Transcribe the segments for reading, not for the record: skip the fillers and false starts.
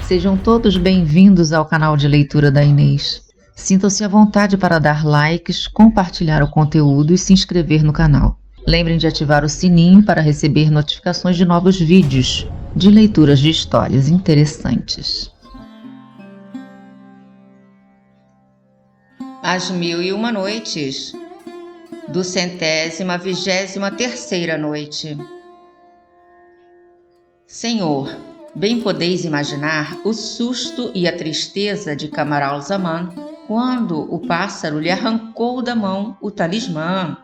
Sejam todos bem-vindos ao canal de leitura da Inês. Sintam-se à vontade para dar likes, compartilhar o conteúdo e se inscrever no canal. Lembrem de ativar o sininho para receber notificações de novos vídeos de leituras de histórias interessantes. As 1001 Noites, do 123ª noite. Senhor, bem podeis imaginar o susto e a tristeza de Camaralzaman quando o pássaro lhe arrancou da mão o talismã,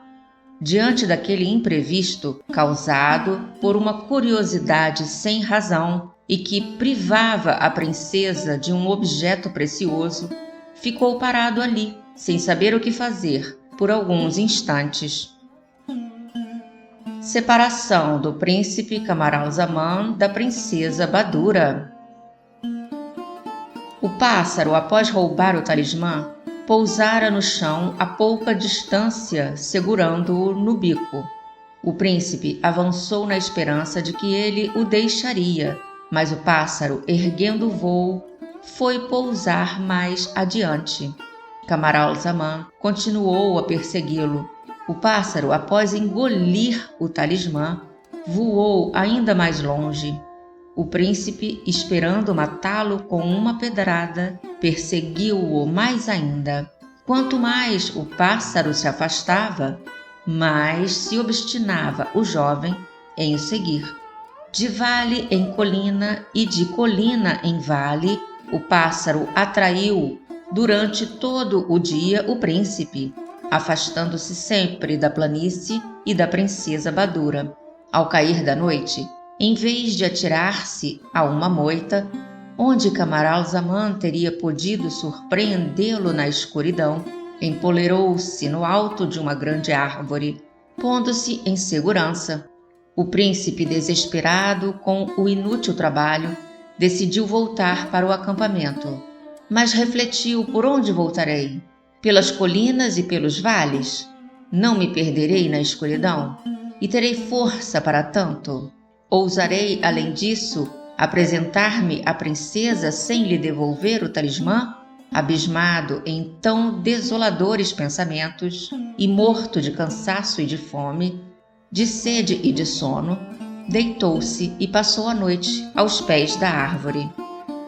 diante daquele imprevisto causado por uma curiosidade sem razão e que privava a princesa de um objeto precioso. Ficou parado ali, sem saber o que fazer, por alguns instantes. Separação do príncipe Camaralzaman da princesa Badura. O pássaro, após roubar o talismã, pousara no chão a pouca distância, segurando-o no bico. O príncipe avançou na esperança de que ele o deixaria, mas o pássaro, erguendo o vôo, foi pousar mais adiante. Camaralzaman continuou a persegui-lo. O pássaro, após engolir o talismã, voou ainda mais longe. O príncipe, esperando matá-lo com uma pedrada, perseguiu-o mais ainda. Quanto mais o pássaro se afastava, mais se obstinava o jovem em o seguir. De vale em colina e de colina em vale, o pássaro atraiu durante todo o dia o príncipe, afastando-se sempre da planície e da princesa Badura. Ao cair da noite, em vez de atirar-se a uma moita, onde Camaralzaman teria podido surpreendê-lo na escuridão, empoleirou-se no alto de uma grande árvore, pondo-se em segurança. O príncipe, desesperado com o inútil trabalho, decidiu voltar para o acampamento, mas refletiu: por onde voltarei? Pelas colinas e pelos vales? Não me perderei na escuridão? E terei força para tanto? Ousarei, além disso, apresentar-me à princesa sem lhe devolver o talismã? Abismado em tão desoladores pensamentos e morto de cansaço e de fome, de sede e de sono, deitou-se e passou a noite aos pés da árvore.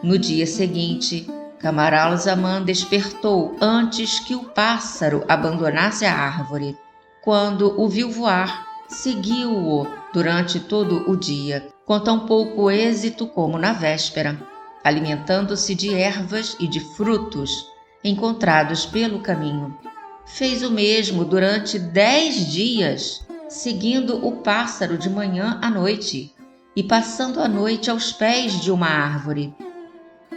No dia seguinte, Camaralzaman despertou antes que o pássaro abandonasse a árvore. Quando o viu voar, seguiu-o durante todo o dia, com tão pouco êxito como na véspera, alimentando-se de ervas e de frutos encontrados pelo caminho. Fez o mesmo durante 10 dias, seguindo o pássaro de manhã à noite e passando a noite aos pés de uma árvore.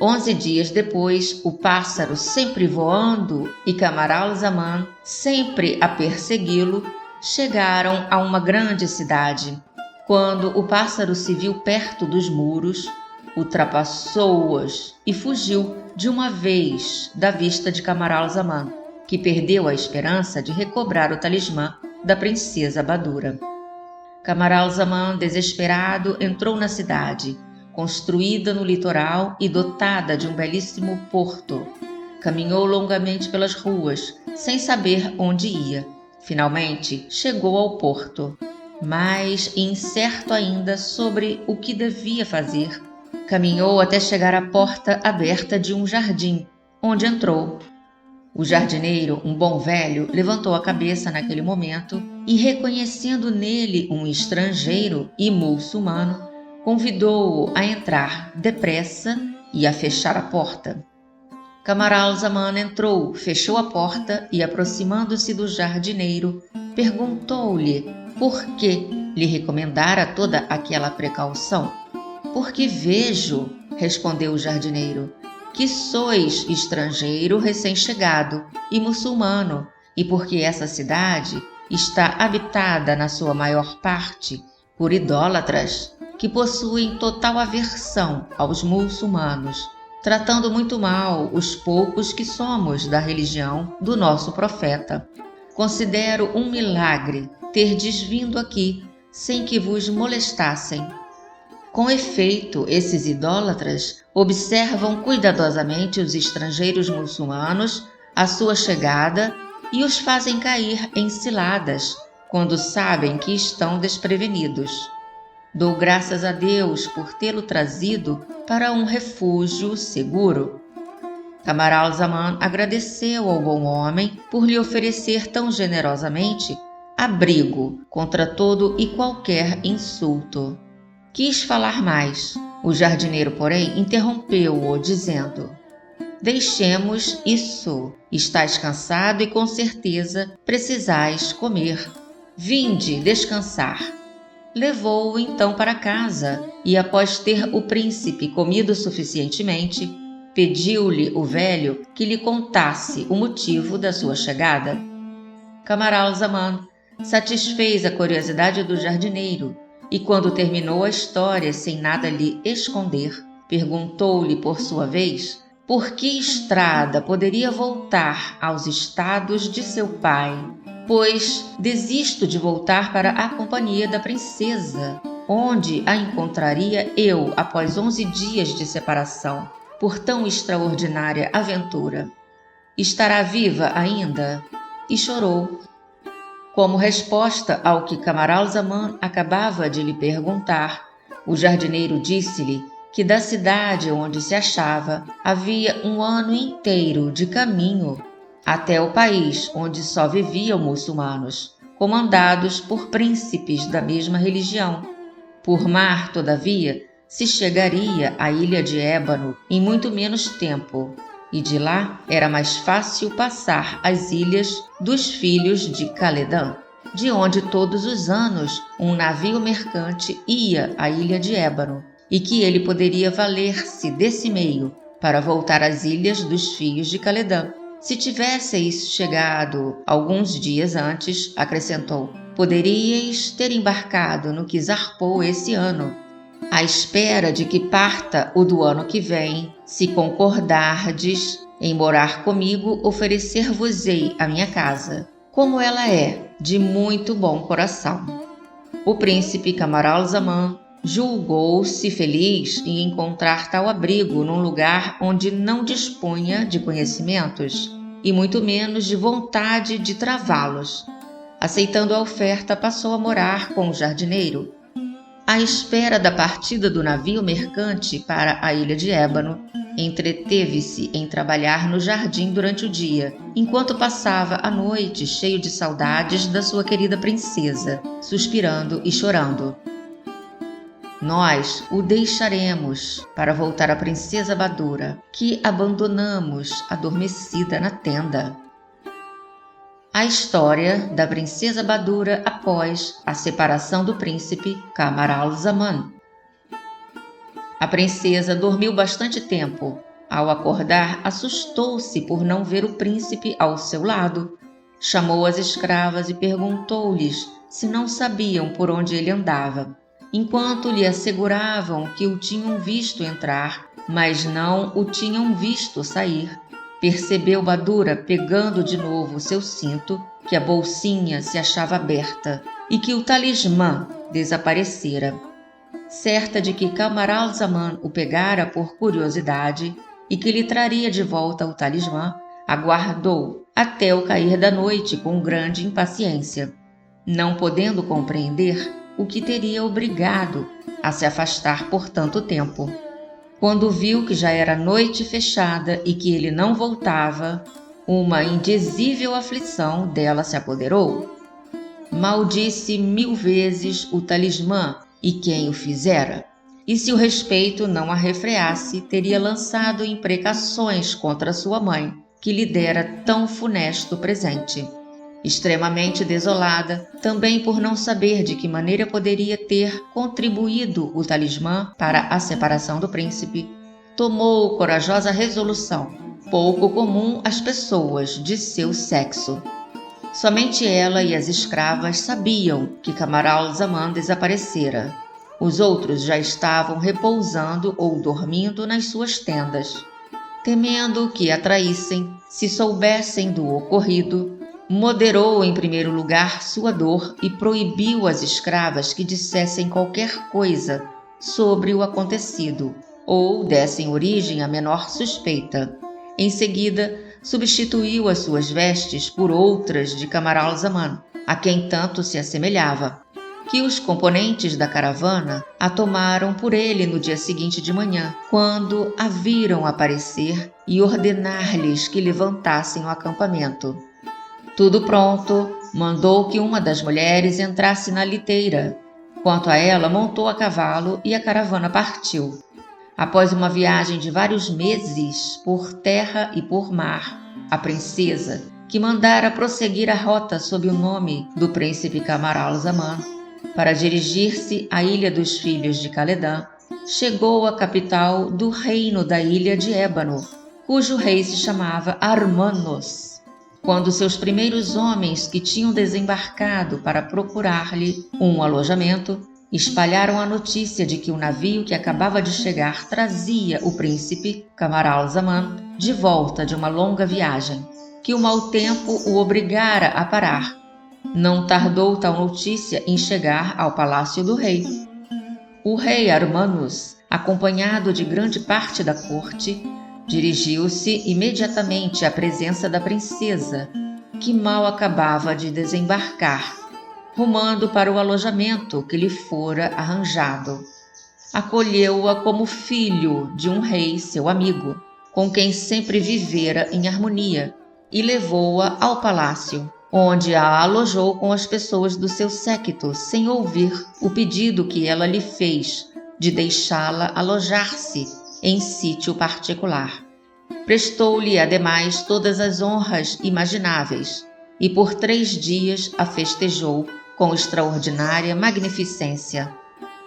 11 dias depois, o pássaro sempre voando e Camaralzaman sempre a persegui-lo, chegaram a uma grande cidade. Quando o pássaro se viu perto dos muros, ultrapassou-os e fugiu de uma vez da vista de Camaralzaman, que perdeu a esperança de recobrar o talismã da princesa Badura. Camaralzaman, desesperado, entrou na cidade, construída no litoral e dotada de um belíssimo porto. Caminhou longamente pelas ruas, sem saber onde ia. Finalmente chegou ao porto, mas incerto ainda sobre o que devia fazer. Caminhou até chegar à porta aberta de um jardim, onde entrou. O jardineiro, um bom velho, levantou a cabeça naquele momento e, reconhecendo nele um estrangeiro e muçulmano, convidou-o a entrar depressa e a fechar a porta. Camaralzaman entrou, fechou a porta e, aproximando-se do jardineiro, perguntou-lhe por que lhe recomendara toda aquela precaução. Porque vejo, respondeu o jardineiro, que sois estrangeiro recém-chegado e muçulmano, e porque essa cidade está habitada na sua maior parte por idólatras que possuem total aversão aos muçulmanos, tratando muito mal os poucos que somos da religião do nosso profeta. Considero um milagre terdes vindo aqui sem que vos molestassem. Com efeito, esses idólatras observam cuidadosamente os estrangeiros muçulmanos à sua chegada e os fazem cair em ciladas quando sabem que estão desprevenidos. Dou graças a Deus por tê-lo trazido para um refúgio seguro. Camaralzaman agradeceu ao bom homem por lhe oferecer tão generosamente abrigo contra todo e qualquer insulto. Quis falar mais. O jardineiro, porém, interrompeu-o, dizendo: Deixemos isso. Estás cansado e com certeza precisais comer. Vinde descansar. Levou-o então para casa e, após ter o príncipe comido suficientemente, pediu-lhe o velho que lhe contasse o motivo da sua chegada. Camaralzaman satisfez a curiosidade do jardineiro e, quando terminou a história sem nada lhe esconder, perguntou-lhe por sua vez por que estrada poderia voltar aos estados de seu pai. Pois desisto de voltar para a companhia da princesa, onde a encontraria eu após 11 dias de separação, por tão extraordinária aventura. Estará viva ainda? E chorou. Como resposta ao que Camaralzaman acabava de lhe perguntar, o jardineiro disse-lhe que da cidade onde se achava havia um ano inteiro de caminho até o país onde só viviam muçulmanos, comandados por príncipes da mesma religião. Por mar, todavia, se chegaria à ilha de Ébano em muito menos tempo, e de lá era mais fácil passar às ilhas dos filhos de Khaledan, de onde todos os anos um navio mercante ia à ilha de Ébano, e que ele poderia valer-se desse meio para voltar às ilhas dos filhos de Khaledan. Se tivesseis chegado alguns dias antes, acrescentou, poderíeis ter embarcado no que zarpou esse ano, à espera de que parta o do ano que vem. Se concordardes em morar comigo, oferecer-vos-ei a minha casa, como ela é de muito bom coração. O príncipe Camaralzaman julgou-se feliz em encontrar tal abrigo num lugar onde não dispunha de conhecimentos e muito menos de vontade de travá-los. Aceitando a oferta, passou a morar com o jardineiro. À espera da partida do navio mercante para a ilha de Ébano, entreteve-se em trabalhar no jardim durante o dia, enquanto passava a noite cheio de saudades da sua querida princesa, suspirando e chorando. Nós o deixaremos para voltar à princesa Badura, que abandonamos adormecida na tenda. A história da princesa Badura após a separação do príncipe Camaralzaman. A princesa dormiu bastante tempo. Ao acordar, assustou-se por não ver o príncipe ao seu lado. Chamou as escravas e perguntou-lhes se não sabiam por onde ele andava, enquanto lhe asseguravam que o tinham visto entrar, mas não o tinham visto sair. Percebeu Badura pegando de novo seu cinto, que a bolsinha se achava aberta e que o talismã desaparecera. Certa de que Camaralzaman o pegara por curiosidade e que lhe traria de volta o talismã, aguardou até o cair da noite com grande impaciência, não podendo compreender o que teria obrigado a se afastar por tanto tempo. Quando viu que já era noite fechada e que ele não voltava, uma indizível aflição dela se apoderou. Maldisse 1000 vezes o talismã e quem o fizera, e se o respeito não a refreasse, teria lançado imprecações contra sua mãe, que lhe dera tão funesto presente. Extremamente desolada, também por não saber de que maneira poderia ter contribuído o talismã para a separação do príncipe, tomou corajosa resolução, pouco comum às pessoas de seu sexo. Somente ela e as escravas sabiam que Camaralzaman desaparecera. Os outros já estavam repousando ou dormindo nas suas tendas. Temendo que a traíssem, se soubessem do ocorrido, moderou em primeiro lugar sua dor e proibiu às escravas que dissessem qualquer coisa sobre o acontecido, ou dessem origem a menor suspeita. Em seguida, substituiu as suas vestes por outras de Camaralzaman, a quem tanto se assemelhava, que os componentes da caravana a tomaram por ele no dia seguinte de manhã, quando a viram aparecer e ordenar-lhes que levantassem o acampamento. Tudo pronto, mandou que uma das mulheres entrasse na liteira. Quanto a ela, montou a cavalo e a caravana partiu. Após uma viagem de vários meses por terra e por mar, a princesa, que mandara prosseguir a rota sob o nome do príncipe Camaralzaman, para dirigir-se à ilha dos filhos de Khaledan, chegou à capital do reino da ilha de Ébano, cujo rei se chamava Armanos. Quando seus primeiros homens, que tinham desembarcado para procurar-lhe um alojamento, espalharam a notícia de que o navio que acabava de chegar trazia o príncipe Camaralzaman de volta de uma longa viagem, que o mau tempo o obrigara a parar. Não tardou tal notícia em chegar ao palácio do rei. O rei Armanos, acompanhado de grande parte da corte, dirigiu-se imediatamente à presença da princesa, que mal acabava de desembarcar, rumando para o alojamento que lhe fora arranjado. Acolheu-a como filho de um rei, seu amigo, com quem sempre vivera em harmonia, e levou-a ao palácio, onde a alojou com as pessoas do seu séquito, sem ouvir o pedido que ela lhe fez de deixá-la alojar-se em sítio particular. Prestou-lhe, ademais, todas as honras imagináveis, e por 3 dias a festejou com extraordinária magnificência.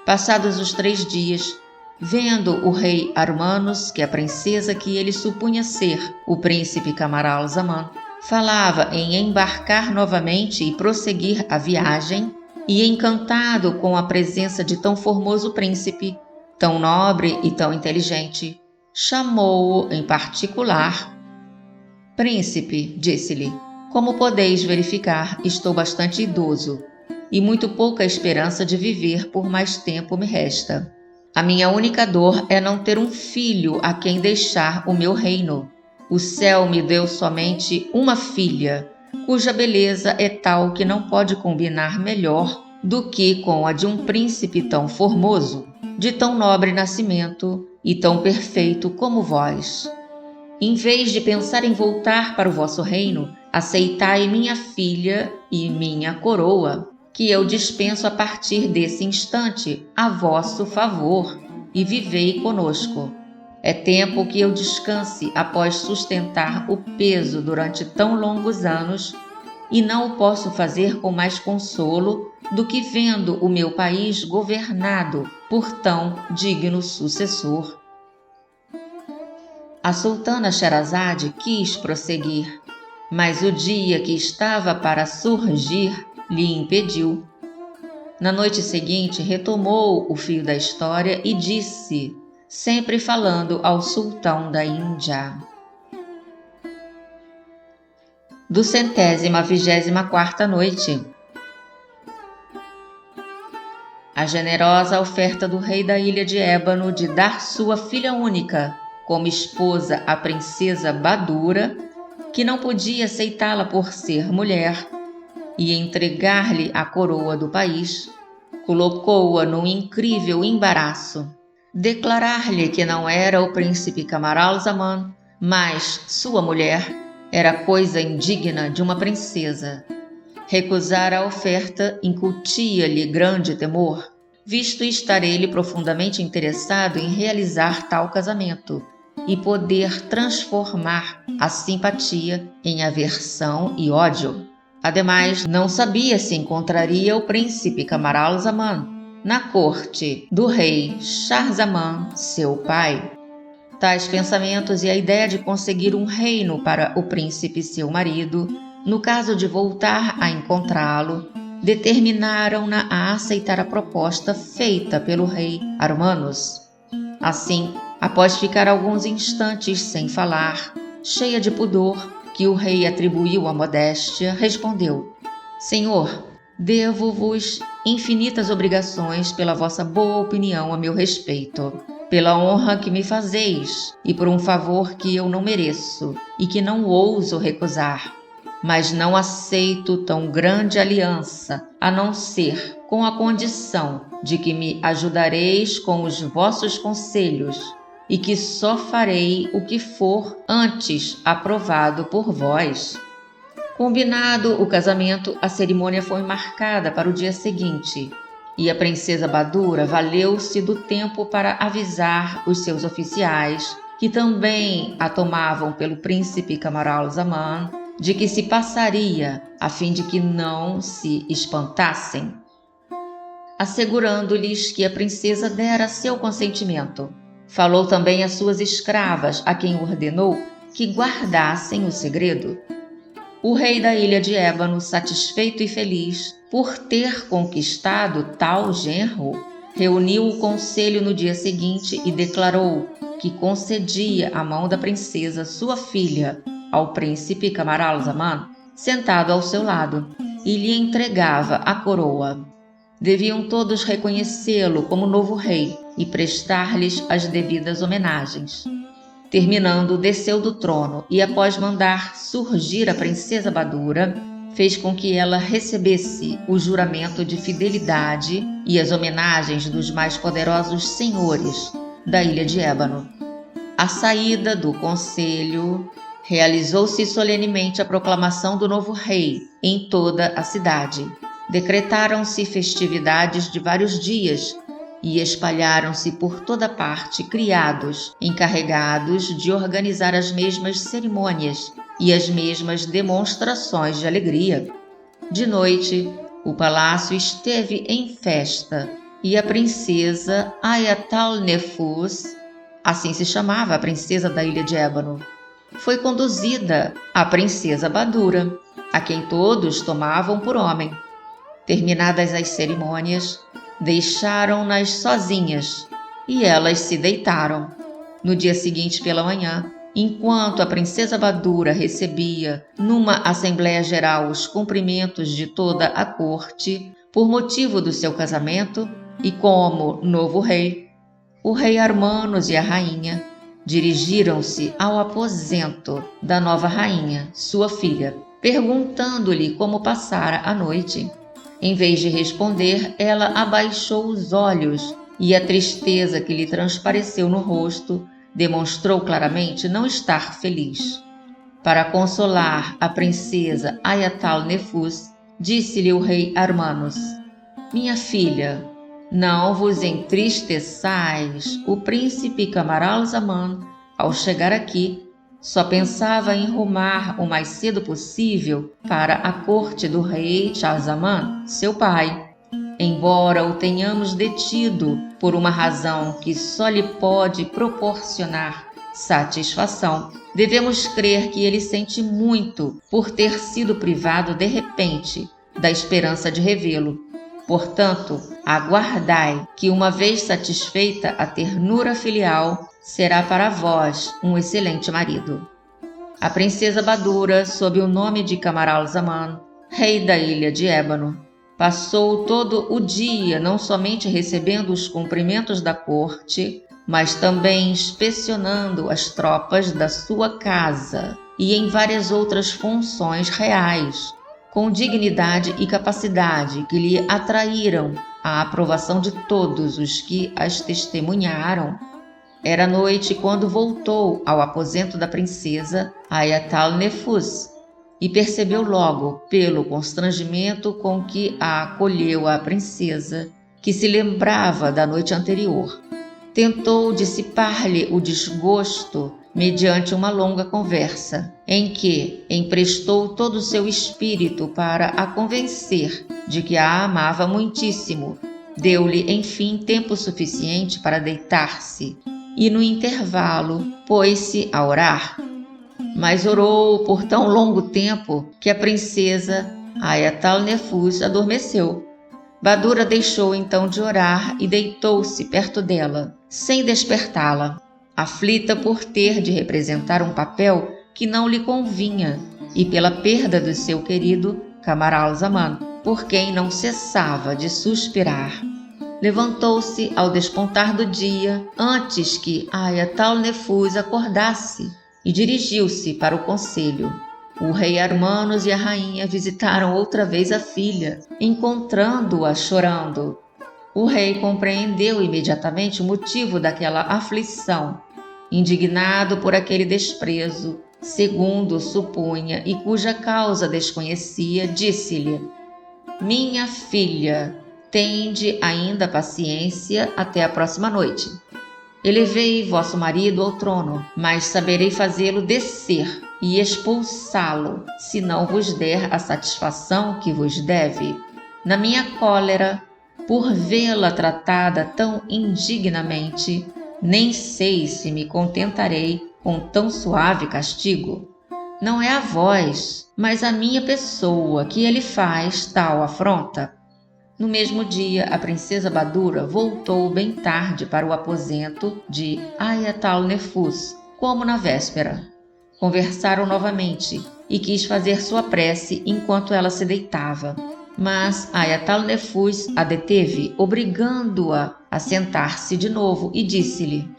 Passados os 3 dias, vendo o rei Armanos que a princesa que ele supunha ser o príncipe Camaralzaman falava em embarcar novamente e prosseguir a viagem, e encantado com a presença de tão formoso príncipe, tão nobre e tão inteligente, chamou-o em particular. Príncipe, disse-lhe, como podeis verificar, estou bastante idoso, e muito pouca esperança de viver por mais tempo me resta. A minha única dor é não ter um filho a quem deixar o meu reino. O céu me deu somente uma filha, cuja beleza é tal que não pode combinar melhor do que com a de um príncipe tão formoso, de tão nobre nascimento e tão perfeito como vós. Em vez de pensar em voltar para o vosso reino, aceitai minha filha e minha coroa, que eu dispenso a partir desse instante a vosso favor, e vivei conosco. É tempo que eu descanse após sustentar o peso durante tão longos anos, e não o posso fazer com mais consolo do que vendo o meu país governado por tão digno sucessor. A sultana Sherazade quis prosseguir, mas o dia que estava para surgir lhe impediu. Na noite seguinte retomou o fio da história e disse, sempre falando ao sultão da Índia. Do 124ª noite. A generosa oferta do rei da ilha de Ébano de dar sua filha única como esposa à princesa Badura, que não podia aceitá-la por ser mulher, e entregar-lhe a coroa do país, colocou-a num incrível embaraço. Declarar-lhe que não era o príncipe Camaralzaman, mas sua mulher, era coisa indigna de uma princesa. Recusar a oferta incutia-lhe grande temor, visto estar ele profundamente interessado em realizar tal casamento e poder transformar a simpatia em aversão e ódio. Ademais, não sabia se encontraria o príncipe Camaralzaman na corte do rei Schahzaman, seu pai. Tais pensamentos e a ideia de conseguir um reino para o príncipe seu marido, no caso de voltar a encontrá-lo, determinaram-na a aceitar a proposta feita pelo rei Armanos. Assim, após ficar alguns instantes sem falar, cheia de pudor, que o rei atribuiu à modéstia, respondeu: Senhor, devo-vos infinitas obrigações pela vossa boa opinião a meu respeito, pela honra que me fazeis e por um favor que eu não mereço e que não ouso recusar. Mas não aceito tão grande aliança, a não ser com a condição de que me ajudareis com os vossos conselhos e que só farei o que for antes aprovado por vós. Combinado o casamento, a cerimônia foi marcada para o dia seguinte, e a princesa Badura valeu-se do tempo para avisar os seus oficiais, que também a tomavam pelo príncipe Camaralzaman, de que se passaria, a fim de que não se espantassem, assegurando-lhes que a princesa dera seu consentimento. Falou também às suas escravas, a quem ordenou que guardassem o segredo. O rei da ilha de Ébano, satisfeito e feliz por ter conquistado tal genro, reuniu o conselho no dia seguinte e declarou que concedia a mão da princesa, sua filha, ao príncipe Camaralzaman, sentado ao seu lado, e lhe entregava a coroa. Deviam todos reconhecê-lo como novo rei e prestar-lhes as devidas homenagens. Terminando, desceu do trono e, após mandar surgir a princesa Badura, fez com que ela recebesse o juramento de fidelidade e as homenagens dos mais poderosos senhores da ilha de Ébano. À saída do conselho, realizou-se solenemente a proclamação do novo rei em toda a cidade. Decretaram-se festividades de vários dias e espalharam-se por toda parte criados encarregados de organizar as mesmas cerimônias e as mesmas demonstrações de alegria. De noite, o palácio esteve em festa e a princesa Ayatal-Nefus, assim se chamava a princesa da ilha de Ébano, foi conduzida à princesa Badura, a quem todos tomavam por homem. Terminadas as cerimônias, deixaram-nas sozinhas e elas se deitaram. No dia seguinte pela manhã, enquanto a princesa Badura recebia numa Assembleia Geral os cumprimentos de toda a corte por motivo do seu casamento e como novo rei, o rei Armanos e a rainha dirigiram-se ao aposento da nova rainha, sua filha, perguntando-lhe como passara a noite. Em vez de responder, ela abaixou os olhos e a tristeza que lhe transpareceu no rosto demonstrou claramente não estar feliz. Para consolar a princesa Ayatal-Nefus, disse-lhe o rei Armanos: minha filha, não vos entristeçais. O príncipe Camaralzaman, ao chegar aqui, só pensava em rumar o mais cedo possível para a corte do rei Shahzaman, seu pai. Embora o tenhamos detido por uma razão que só lhe pode proporcionar satisfação, devemos crer que ele sente muito por ter sido privado de repente da esperança de revê-lo. Portanto, aguardai que, uma vez satisfeita a ternura filial, será para vós um excelente marido. A princesa Badura, sob o nome de Camaralzaman, rei da ilha de Ébano, passou todo o dia não somente recebendo os cumprimentos da corte, mas também inspecionando as tropas da sua casa e em várias outras funções reais, com dignidade e capacidade que lhe atraíram a aprovação de todos os que as testemunharam. Era noite quando voltou ao aposento da princesa Ayatal-Nefus e percebeu logo, pelo constrangimento com que a acolheu a princesa, que se lembrava da noite anterior. Tentou dissipar-lhe o desgosto mediante uma longa conversa, em que emprestou todo o seu espírito para a convencer de que a amava muitíssimo. Deu-lhe, enfim, tempo suficiente para deitar-se e, no intervalo, pôs-se a orar. Mas orou por tão longo tempo que a princesa Ayatal-Nefus adormeceu. Badura deixou então de orar e deitou-se perto dela, sem despertá-la, aflita por ter de representar um papel que não lhe convinha e pela perda do seu querido Camaralzaman. por quem não cessava de suspirar. Levantou-se ao despontar do dia, antes que Ayatal-Nefus acordasse, e dirigiu-se para o conselho. O rei Armanos e a rainha visitaram outra vez a filha, encontrando-a chorando. O rei compreendeu imediatamente o motivo daquela aflição. Indignado por aquele desprezo, segundo supunha e cuja causa desconhecia, disse-lhe: Minha filha, tende ainda paciência até a próxima noite. Elevei vosso marido ao trono, mas saberei fazê-lo descer e expulsá-lo, se não vos der a satisfação que vos deve. Na minha cólera, por vê-la tratada tão indignamente, nem sei se me contentarei com tão suave castigo. Não é a vós, mas a minha pessoa que ele faz tal afronta. No mesmo dia, a princesa Badura voltou bem tarde para o aposento de Ayatal-Nefus, como na véspera. Conversaram novamente e quis fazer sua prece enquanto ela se deitava. Mas Ayatal-Nefus a deteve, obrigando-a a sentar-se de novo, e disse-lhe: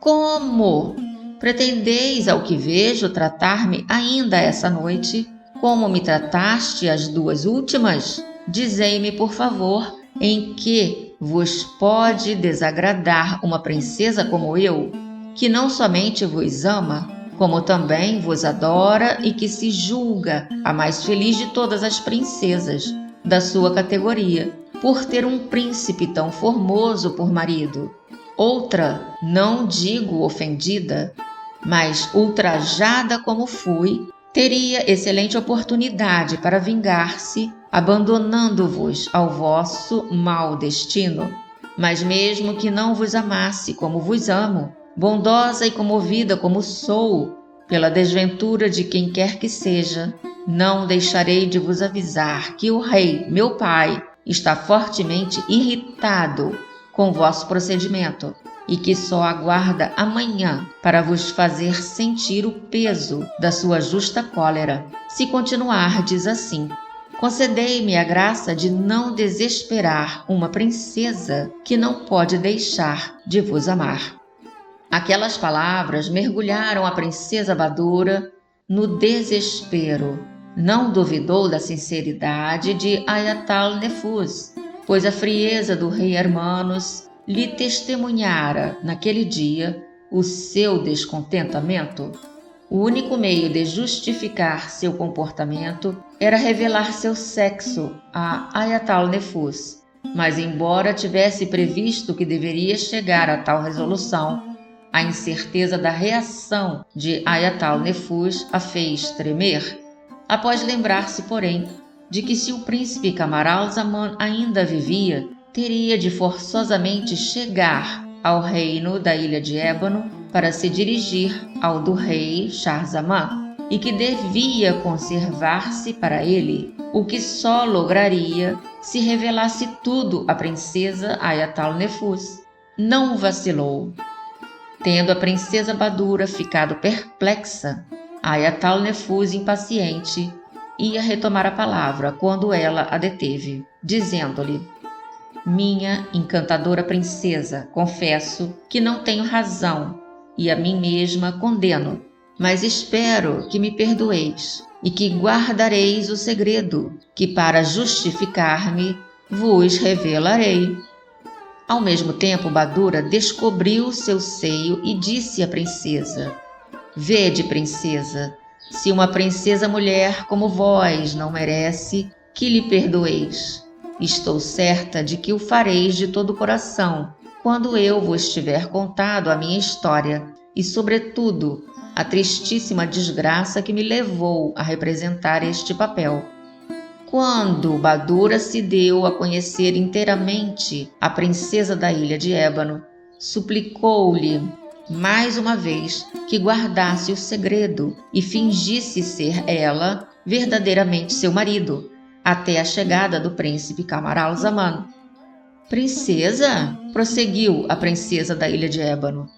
Como? Pretendeis, ao que vejo, tratar-me ainda essa noite, como me trataste as duas últimas? Dizei-me, por favor, em que vos pode desagradar uma princesa como eu, que não somente vos ama, como também vos adora e que se julga a mais feliz de todas as princesas da sua categoria, por ter um príncipe tão formoso por marido. Outra, não digo ofendida, mas ultrajada como fui, teria excelente oportunidade para vingar-se, abandonando-vos ao vosso mau destino. Mas mesmo que não vos amasse como vos amo, bondosa e comovida como sou, pela desventura de quem quer que seja, não deixarei de vos avisar que o rei, meu pai, está fortemente irritado com vosso procedimento e que só aguarda amanhã para vos fazer sentir o peso da sua justa cólera, se continuardes assim. Concedei-me a graça de não desesperar uma princesa que não pode deixar de vos amar. Aquelas palavras mergulharam a princesa Badura no desespero. Não duvidou da sinceridade de Ayatal-Nefus, pois a frieza do rei Armanos lhe testemunhara naquele dia o seu descontentamento. O único meio de justificar seu comportamento era revelar seu sexo a Ayatal-Nefus, mas embora tivesse previsto que deveria chegar a tal resolução, a incerteza da reação de Ayatal-Nefus a fez tremer, após lembrar-se, porém, de que se o príncipe Camaralzaman ainda vivia, teria de forçosamente chegar ao reino da Ilha de Ébano para se dirigir ao do rei Schahzaman, e que devia conservar-se para ele, o que só lograria se revelasse tudo à princesa Ayatal-Nefus. Não vacilou. Tendo a princesa Badura ficado perplexa, Ayatal-Nefus, impaciente, ia retomar a palavra quando ela a deteve, dizendo-lhe: Minha encantadora princesa, confesso que não tenho razão e a mim mesma condeno, mas espero que me perdoeis e que guardareis o segredo que, para justificar-me, vos revelarei. Ao mesmo tempo, Badura descobriu seu seio e disse à princesa: Vede, princesa, se uma princesa mulher como vós não merece que lhe perdoeis. Estou certa de que o fareis de todo o coração, quando eu vos tiver contado a minha história e, sobretudo, a tristíssima desgraça que me levou a representar este papel. Quando Badura se deu a conhecer inteiramente a princesa da Ilha de Ébano, suplicou-lhe mais uma vez que guardasse o segredo e fingisse ser ela verdadeiramente seu marido, até a chegada do príncipe Camaralzaman. Princesa, prosseguiu a princesa da Ilha de Ébano,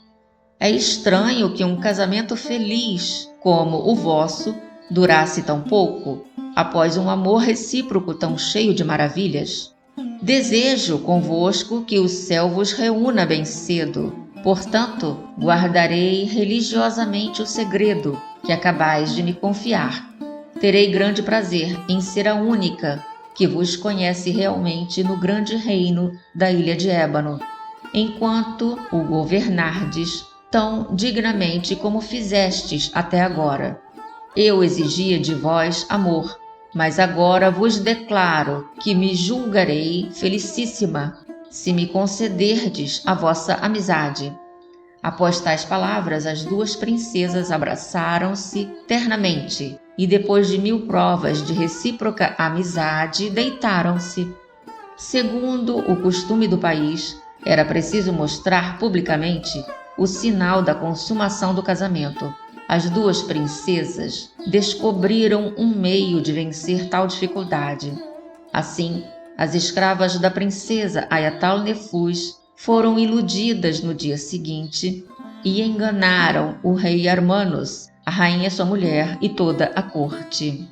é estranho que um casamento feliz como o vosso durasse tão pouco após um amor recíproco tão cheio de maravilhas? Desejo convosco que o céu vos reúna bem cedo. Portanto, guardarei religiosamente o segredo que acabais de me confiar. Terei grande prazer em ser a única que vos conhece realmente no grande reino da ilha de Ébano, enquanto o governardes tão dignamente como fizestes até agora. Eu exigia de vós amor, mas agora vos declaro que me julgarei felicíssima se me concederdes a vossa amizade. Após tais palavras, as duas princesas abraçaram-se ternamente e, depois de 1000 provas de recíproca amizade, deitaram-se. Segundo o costume do país, era preciso mostrar publicamente o sinal da consumação do casamento. As duas princesas descobriram um meio de vencer tal dificuldade. Assim, as escravas da princesa Ayatal-Nefus foram iludidas no dia seguinte e enganaram o rei Armanos, a rainha sua mulher e toda a corte.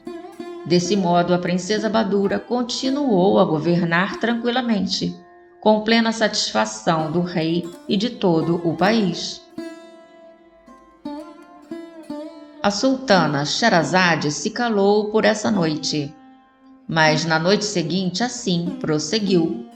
Desse modo, a princesa Badura continuou a governar tranquilamente, com plena satisfação do rei e de todo o país. A sultana Sherazade se calou por essa noite, mas na noite seguinte assim prosseguiu.